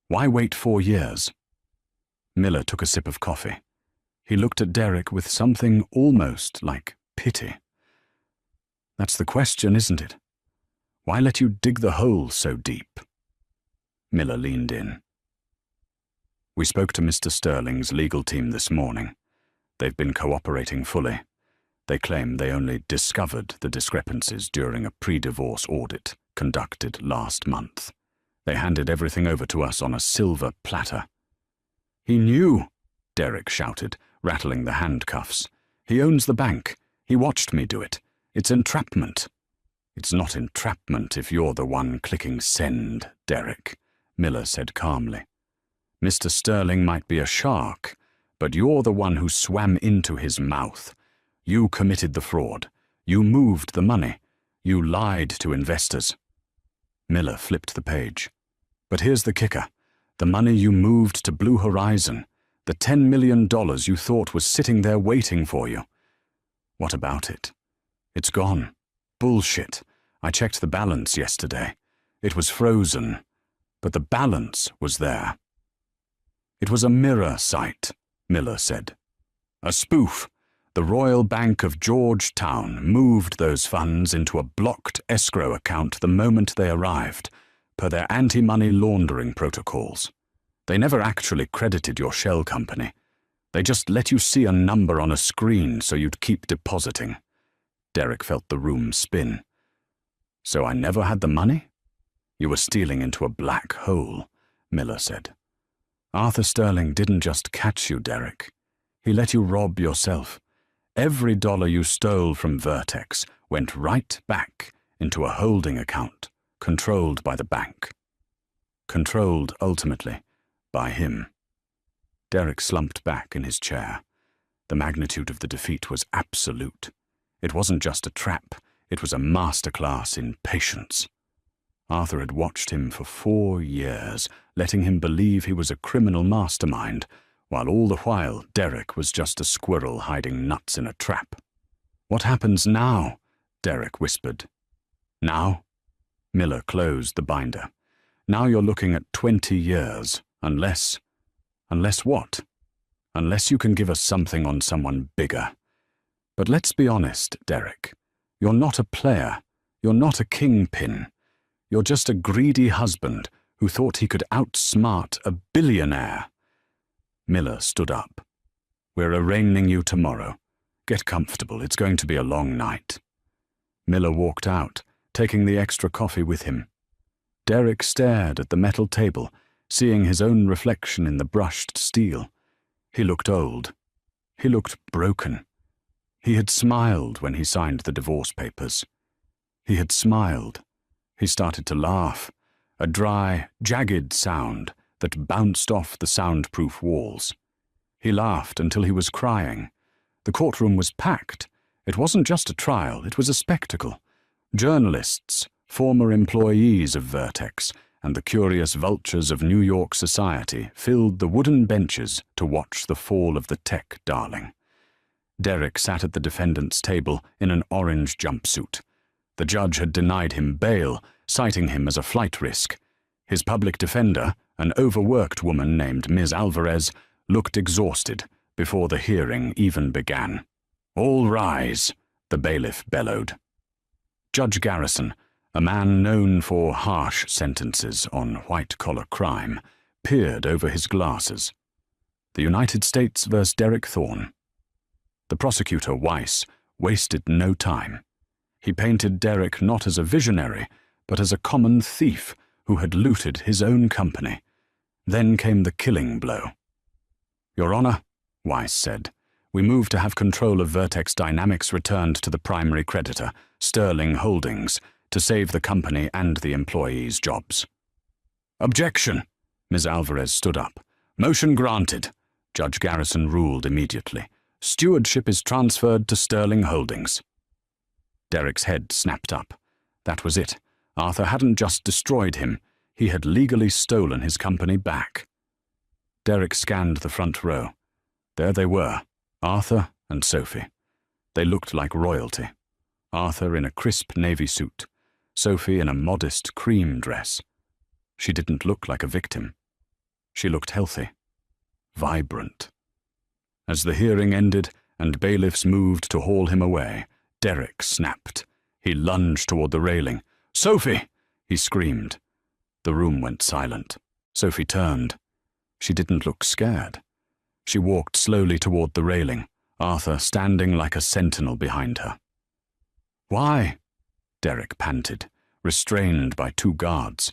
Why wait 4 years?" Miller took a sip of coffee. He looked at Derek with something almost like pity. "That's the question, isn't it? Why let you dig the hole so deep?" Miller leaned in. "We spoke to Mr. Sterling's legal team this morning. They've been cooperating fully. They claim they only discovered the discrepancies during a pre-divorce audit conducted last month. They handed everything over to us on a silver platter." "He knew," Derek shouted, rattling the handcuffs. "He owns the bank. He watched me do it. It's entrapment." "It's not entrapment if you're the one clicking send, Derek," Miller said calmly. "Mr. Sterling might be a shark, but you're the one who swam into his mouth. You committed the fraud. You moved the money. You lied to investors." Miller flipped the page. "But here's the kicker. The money you moved to Blue Horizon, the $10 million you thought was sitting there waiting for you. What about it? It's gone. Bullshit. I checked the balance yesterday. It was frozen, but the balance was there." "It was a mirror site," Miller said. "A spoof. The Royal Bank of Georgetown moved those funds into a blocked escrow account the moment they arrived, per their anti-money laundering protocols. They never actually credited your shell company. They just let you see a number on a screen so you'd keep depositing." Derek felt the room spin. "So I never had the money? You were stealing into a black hole," Miller said. "Arthur Sterling didn't just catch you, Derek. He let you rob yourself. Every dollar you stole from Vertex went right back into a holding account controlled by the bank." controlled, ultimately, by him. Derek slumped back in his chair. The magnitude of the defeat was absolute. It wasn't just a trap, it was a masterclass in patience. Arthur had watched him for 4 years, letting him believe he was a criminal mastermind, while all the while Derek was just a squirrel hiding nuts in a trap. "What happens now?" Derek whispered. "Now?" Miller closed the binder. "Now you're looking at 20 years, unless... Unless what? Unless you can give us something on someone bigger. But let's be honest, Derek. You're not a player. You're not a kingpin. You're just a greedy husband who thought he could outsmart a billionaire." Miller stood up. "We're arraigning you tomorrow. Get comfortable, it's going to be a long night." Miller walked out, taking the extra coffee with him. Derek stared at the metal table, seeing his own reflection in the brushed steel. He looked old. He looked broken. He had smiled when he signed the divorce papers. He had smiled. He started to laugh, a dry, jagged sound that bounced off the soundproof walls. He laughed until he was crying. The courtroom was packed. It wasn't just a trial, it was a spectacle. Journalists, former employees of Vertex, and the curious vultures of New York society filled the wooden benches to watch the fall of the tech darling. Derek sat at the defendant's table in an orange jumpsuit. The judge had denied him bail, citing him as a flight risk. His public defender, an overworked woman named Ms. Alvarez, looked exhausted before the hearing even began. "All rise," the bailiff bellowed. Judge Garrison, a man known for harsh sentences on white-collar crime, peered over his glasses. "The United States versus Derek Thorne." The prosecutor, Weiss, wasted no time. He painted Derek not as a visionary, but as a common thief who had looted his own company. Then came the killing blow. "Your Honor," Weiss said, "we move to have control of Vertex Dynamics returned to the primary creditor, Sterling Holdings, to save the company and the employees' jobs." "Objection!" Ms. Alvarez stood up. "Motion granted," Judge Garrison ruled immediately. "Stewardship is transferred to Sterling Holdings." Derek's head snapped up. That was it. Arthur hadn't just destroyed him. He had legally stolen his company back. Derek scanned the front row. There they were, Arthur and Sophie. They looked like royalty. Arthur in a crisp navy suit, Sophie in a modest cream dress. She didn't look like a victim. She looked healthy, vibrant. As the hearing ended and bailiffs moved to haul him away, Derek snapped. He lunged toward the railing. "Sophie!" he screamed. The room went silent. Sophie turned. She didn't look scared. She walked slowly toward the railing, Arthur standing like a sentinel behind her. "Why?" Derek panted, restrained by 2 guards.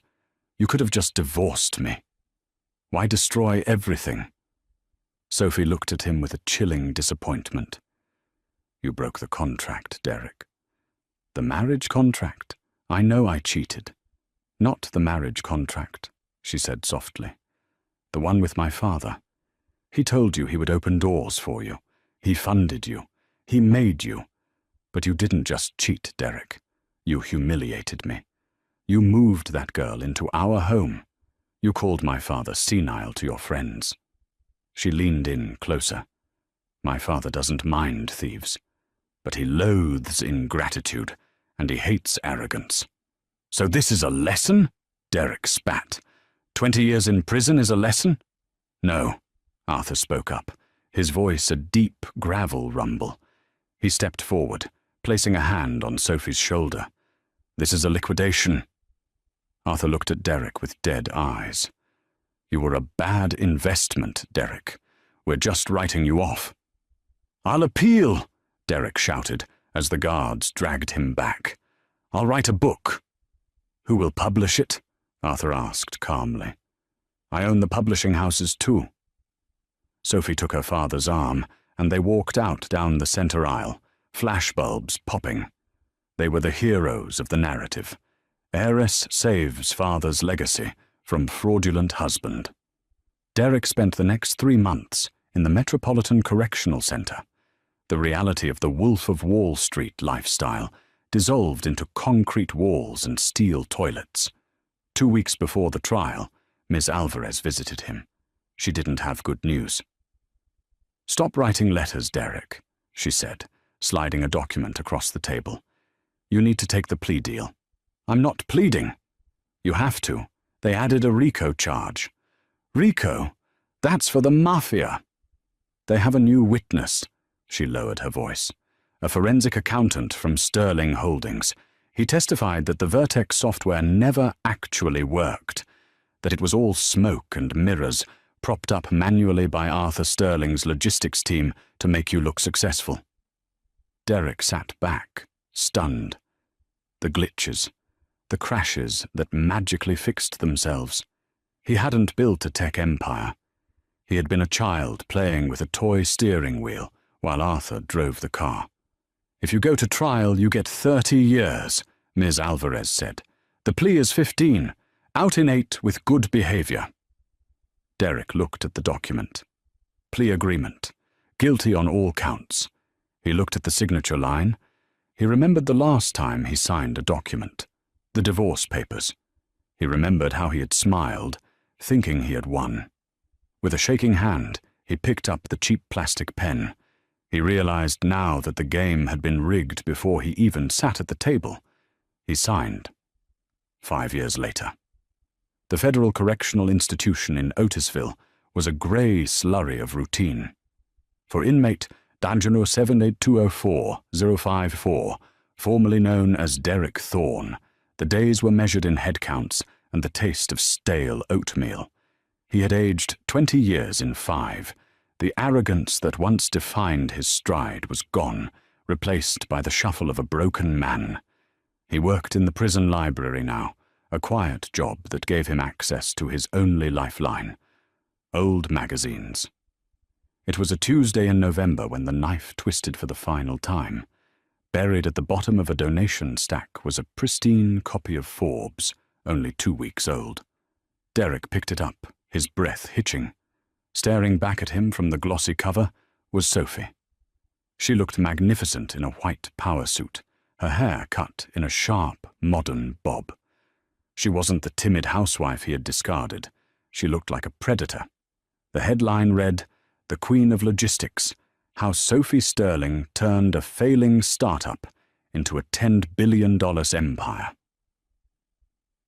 "You could have just divorced me. Why destroy everything?" Sophie looked at him with a chilling disappointment. "You broke the contract, Derek." "The marriage contract? I know I cheated." "Not the marriage contract," she said softly. "The one with my father. He told you he would open doors for you. He funded you. He made you. But you didn't just cheat, Derek. You humiliated me. You moved that girl into our home. You called my father senile to your friends." She leaned in closer. "My father doesn't mind thieves, but he loathes ingratitude, and he hates arrogance." "So this is a lesson?" Derek spat. 20 years in prison is a lesson?" "No," Arthur spoke up, his voice a deep gravel rumble. He stepped forward, placing a hand on Sophie's shoulder. "This is a liquidation." Arthur looked at Derek with dead eyes. "You were a bad investment, Derek. We're just writing you off." "I'll appeal," Derek shouted as the guards dragged him back. "I'll write a book." "Who will publish it?" Arthur asked calmly. "I own the publishing houses too." Sophie took her father's arm, and they walked out down the center aisle, flashbulbs popping. They were the heroes of the narrative. Heiress saves father's legacy from fraudulent husband. Derek spent the next 3 months in the Metropolitan Correctional Center. The reality of the Wolf of Wall Street lifestyle dissolved into concrete walls and steel toilets. 2 weeks before the trial, Ms. Alvarez visited him. She didn't have good news. "Stop writing letters, Derek," she said, sliding a document across the table. "You need to take the plea deal." "I'm not pleading." "You have to. They added a RICO charge." "RICO? That's for the mafia." "They have a new witness." She lowered her voice. "A forensic accountant from Sterling Holdings. He testified that the Vertex software never actually worked, that it was all smoke and mirrors, propped up manually by Arthur Sterling's logistics team to make you look successful." Derek sat back, stunned. The glitches, the crashes that magically fixed themselves. He hadn't built a tech empire. He had been a child playing with a toy steering wheel while Arthur drove the car. "If you go to trial, you get 30 years, Ms. Alvarez said. "The plea is 15, out in 8 with good behavior." Derek looked at the document. Plea agreement. Guilty on all counts. He looked at the signature line. He remembered the last time he signed a document. The divorce papers. He remembered how he had smiled, thinking he had won. With a shaking hand, he picked up the cheap plastic pen. He realized now that the game had been rigged before he even sat at the table. He signed. 5 years later. The Federal Correctional Institution in Otisville was a grey slurry of routine. For inmate Danjano 78204054, formerly known as Derek Thorne, the days were measured in head counts and the taste of stale oatmeal. He had aged 20 years in 5. The arrogance that once defined his stride was gone, replaced by the shuffle of a broken man. He worked in the prison library now, a quiet job that gave him access to his only lifeline: old magazines. It was a Tuesday in November when the knife twisted for the final time. Buried at the bottom of a donation stack was a pristine copy of Forbes, only 2 weeks old. Derek picked it up, his breath hitching. Staring back at him from the glossy cover was Sophie. She looked magnificent in a white power suit, her hair cut in a sharp, modern bob. She wasn't the timid housewife he had discarded. She looked like a predator. The headline read, "The Queen of Logistics, How Sophie Sterling Turned a Failing Startup into a $10 billion empire."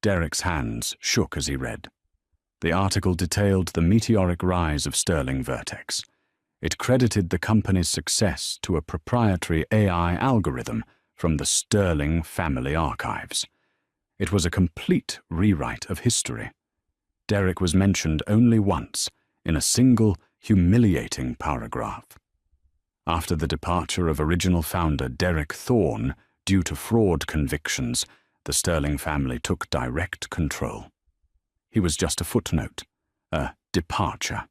Derek's hands shook as he read. The article detailed the meteoric rise of Sterling Vertex. It credited the company's success to a proprietary AI algorithm from the Sterling family archives. It was a complete rewrite of history. Derek was mentioned only once, in a single, humiliating paragraph. After the departure of original founder Derek Thorne, due to fraud convictions, the Sterling family took direct control. He was just a footnote, a departure.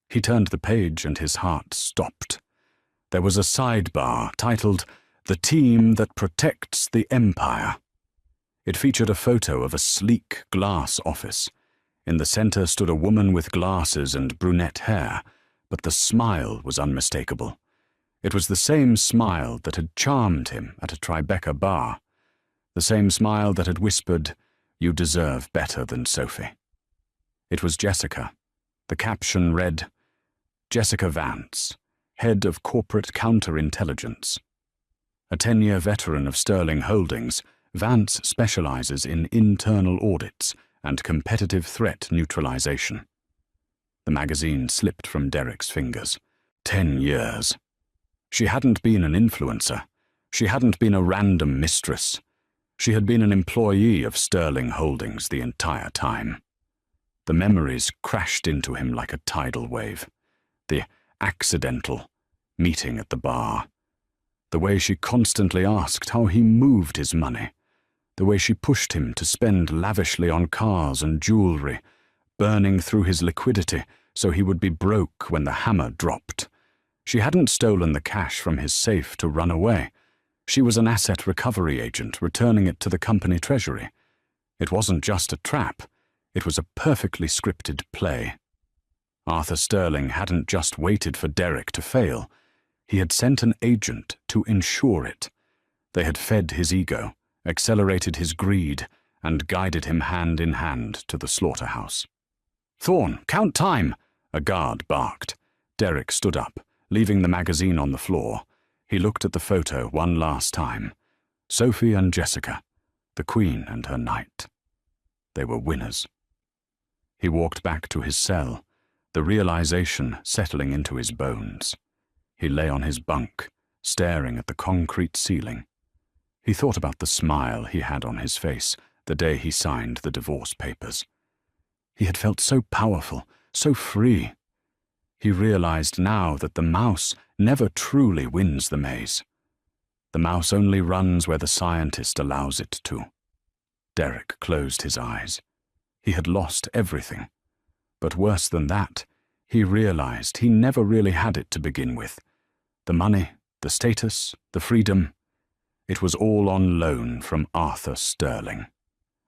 He turned the page and his heart stopped. There was a sidebar titled, "The Team That Protects the Empire." It featured a photo of a sleek glass office. In the center stood a woman with glasses and brunette hair, but the smile was unmistakable. It was the same smile that had charmed him at a Tribeca bar. The same smile that had whispered, "You deserve better than Sophie." It was Jessica. The caption read, "Jessica Vance, Head of Corporate Counterintelligence." A 10-year veteran of Sterling Holdings, Vance specializes in internal audits and competitive threat neutralization. The magazine slipped from Derek's fingers. 10 years. She hadn't been an influencer. She hadn't been a random mistress. She had been an employee of Sterling Holdings the entire time. The memories crashed into him like a tidal wave. The accidental meeting at the bar. The way she constantly asked how he moved his money. The way she pushed him to spend lavishly on cars and jewelry, burning through his liquidity so he would be broke when the hammer dropped. She hadn't stolen the cash from his safe to run away. She was an asset recovery agent returning it to the company treasury. It wasn't just a trap. It was a perfectly scripted play. Arthur Sterling hadn't just waited for Derek to fail. He had sent an agent to ensure it. They had fed his ego, accelerated his greed, and guided him hand in hand to the slaughterhouse. "Thorne, count time!" a guard barked. Derek stood up, leaving the magazine on the floor. He looked at the photo one last time. Sophie and Jessica, the Queen and her knight. They were winners. He walked back to his cell, the realization settling into his bones. He lay on his bunk, staring at the concrete ceiling. He thought about the smile he had on his face the day he signed the divorce papers. He had felt so powerful, so free. He realized now that the mouse never truly wins the maze. The mouse only runs where the scientist allows it to. Derek closed his eyes. He had lost everything. But worse than that, he realized he never really had it to begin with. The money, the status, the freedom, it was all on loan from Arthur Sterling.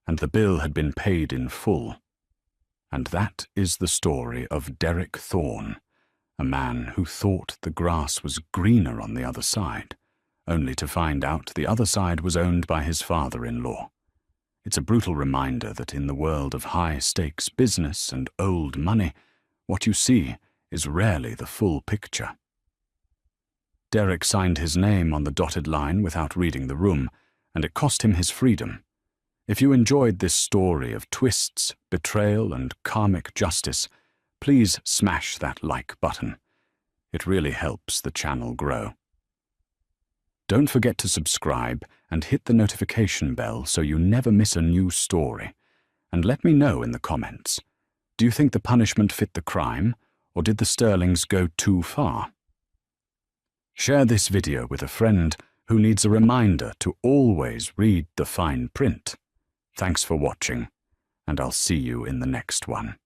And the bill had been paid in full. And that is the story of Derek Thorne, a man who thought the grass was greener on the other side, only to find out the other side was owned by his father-in-law. It's a brutal reminder that in the world of high-stakes business and old money, what you see is rarely the full picture. Derek signed his name on the dotted line without reading the room, and it cost him his freedom. If you enjoyed this story of twists, betrayal, and karmic justice, please smash that like button. It really helps the channel grow. Don't forget to subscribe and hit the notification bell so you never miss a new story. And let me know in the comments. Do you think the punishment fit the crime, or did the Sterlings go too far? Share this video with a friend who needs a reminder to always read the fine print. Thanks for watching, and I'll see you in the next one.